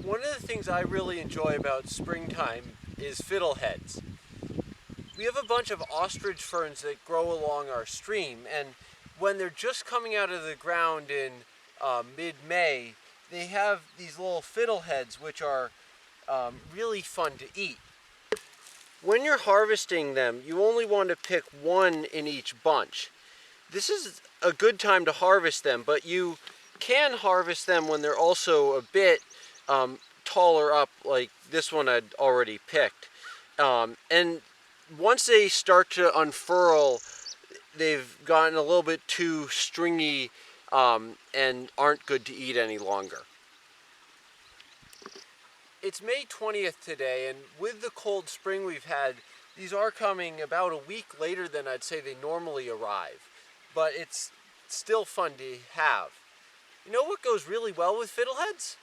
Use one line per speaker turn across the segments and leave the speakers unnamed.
One of the things I really enjoy about springtime is fiddleheads. We have a bunch of ostrich ferns that grow along our stream, and when they're just coming out of the ground in mid-May, they have these little fiddleheads which are really fun to eat. When you're harvesting them, you only want to pick one in each bunch. This is a good time to harvest them, but you can harvest them when they're also a bit taller up, like this one I'd already picked. And once they start to unfurl, they've gotten a little bit too stringy and aren't good to eat any longer. It's May 20th today, and with the cold spring we've had, these are coming about a week later than I'd say they normally arrive. But it's still fun to have. You know what goes really well with fiddleheads?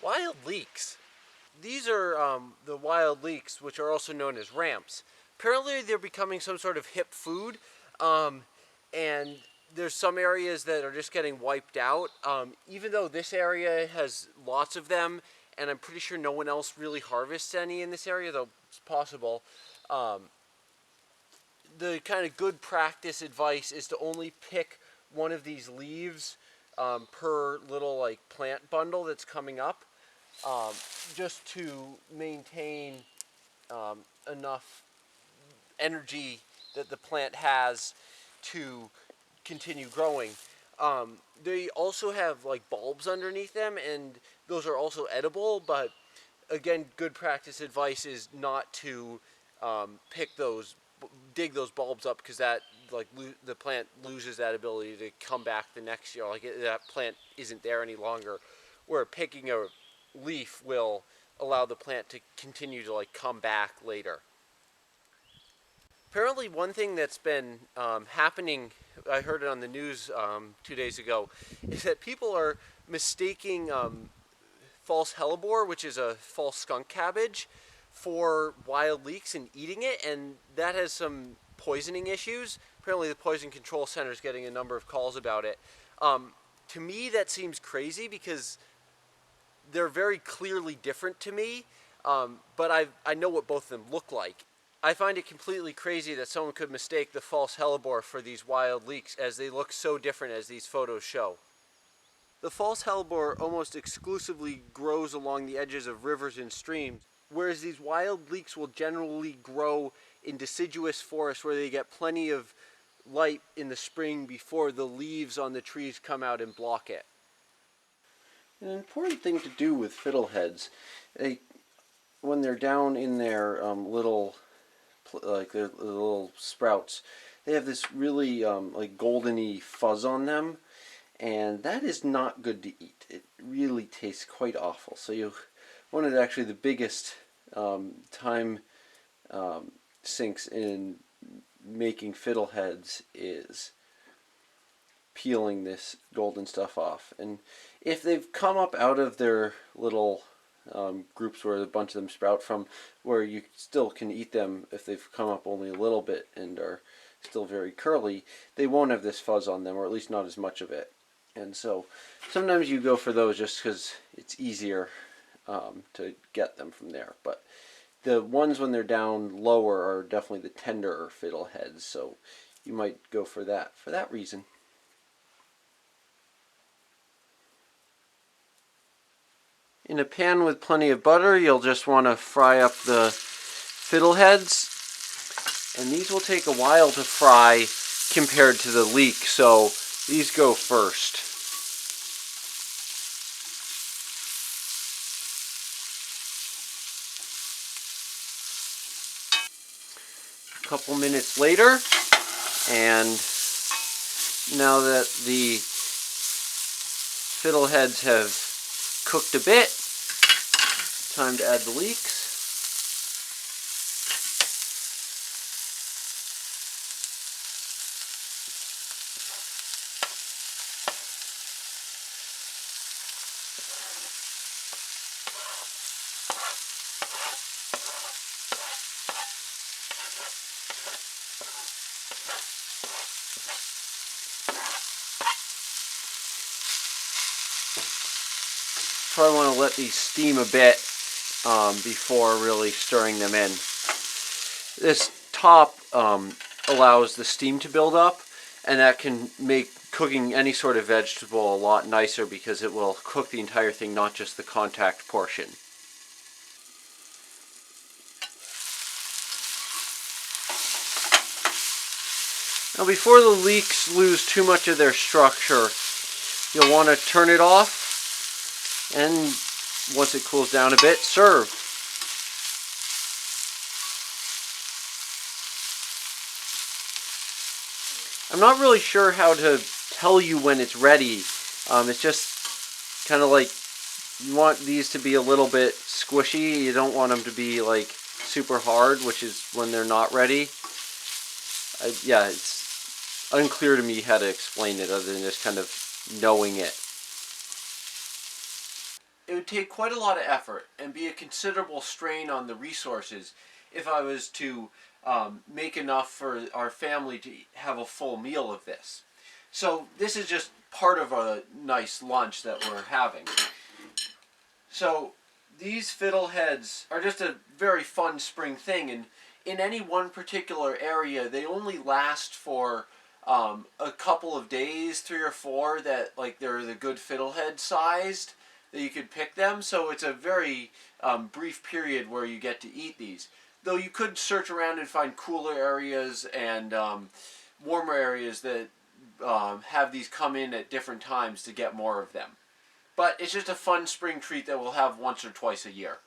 Wild leeks. These are the wild leeks, which are also known as ramps. Apparently they're becoming some sort of hip food, and there's some areas that are just getting wiped out. Even though this area has lots of them, and I'm pretty sure no one else really harvests any in this area, though it's possible. The kind of good practice advice is to only pick one of these leaves per little like plant bundle that's coming up, just to maintain enough energy that the plant has to continue growing. They also have like bulbs underneath them, and those are also edible, but again, good practice advice is not to dig those bulbs up, because that the plant loses that ability to come back the next year. That plant isn't there any longer. Where picking a leaf will allow the plant to continue to come back later. Apparently, one thing that's been happening, I heard it on the news 2 days ago, is that people are mistaking false hellebore, which is a false skunk cabbage, for wild leeks and eating it, and that has some poisoning issues. Apparently the Poison Control Center is getting a number of calls about it. To me, that seems crazy because they're very clearly different to me, but I know what both of them look like. I find it completely crazy that someone could mistake the false hellebore for these wild leeks, as they look so different as these photos show. The false hellebore almost exclusively grows along the edges of rivers and streams, whereas these wild leeks will generally grow in deciduous forests where they get plenty of light in the spring before the leaves on the trees come out and block it. An important thing to do with fiddleheads, when they're down in their their little sprouts, they have this really goldeny fuzz on them, and that is not good to eat. It really tastes quite awful. So one of the biggest time sinks in making fiddleheads is peeling this golden stuff off. And if they've come up out of their little groups where a bunch of them sprout from, where you still can eat them if they've come up only a little bit and are still very curly, they won't have this fuzz on them, or at least not as much of it. And so sometimes you go for those just because it's easier to get them from there. But the ones when they're down lower are definitely the tenderer fiddleheads, so you might go for that reason. In a pan with plenty of butter, you'll just want to fry up the fiddleheads, and these will take a while to fry compared to the leek, so these go first. A couple minutes later, and now that the fiddleheads have cooked a bit, time to add the leeks. probably want to let these steam a bit before really stirring them in. This top allows the steam to build up, and that can make cooking any sort of vegetable a lot nicer because it will cook the entire thing, not just the contact portion. Now before the leeks lose too much of their structure, you'll want to turn it off, and once it cools down a bit, serve. I'm not really sure how to tell you when it's ready. It's just kind of like you want these to be a little bit squishy. You don't want them to be like super hard, which is when they're not ready. Yeah, it's unclear to me how to explain it other than just kind of knowing it. It would take quite a lot of effort and be a considerable strain on the resources if I was to make enough for our family to have a full meal of this. So this is just part of a nice lunch that we're having. So these fiddleheads are just a very fun spring thing, and in any one particular area they only last for a couple of days, 3 or 4, that like they're the good fiddlehead sized that you could pick them. So it's a very brief period where you get to eat these. Though you could search around and find cooler areas and warmer areas that have these come in at different times to get more of them. But it's just a fun spring treat that we'll have once or twice a year.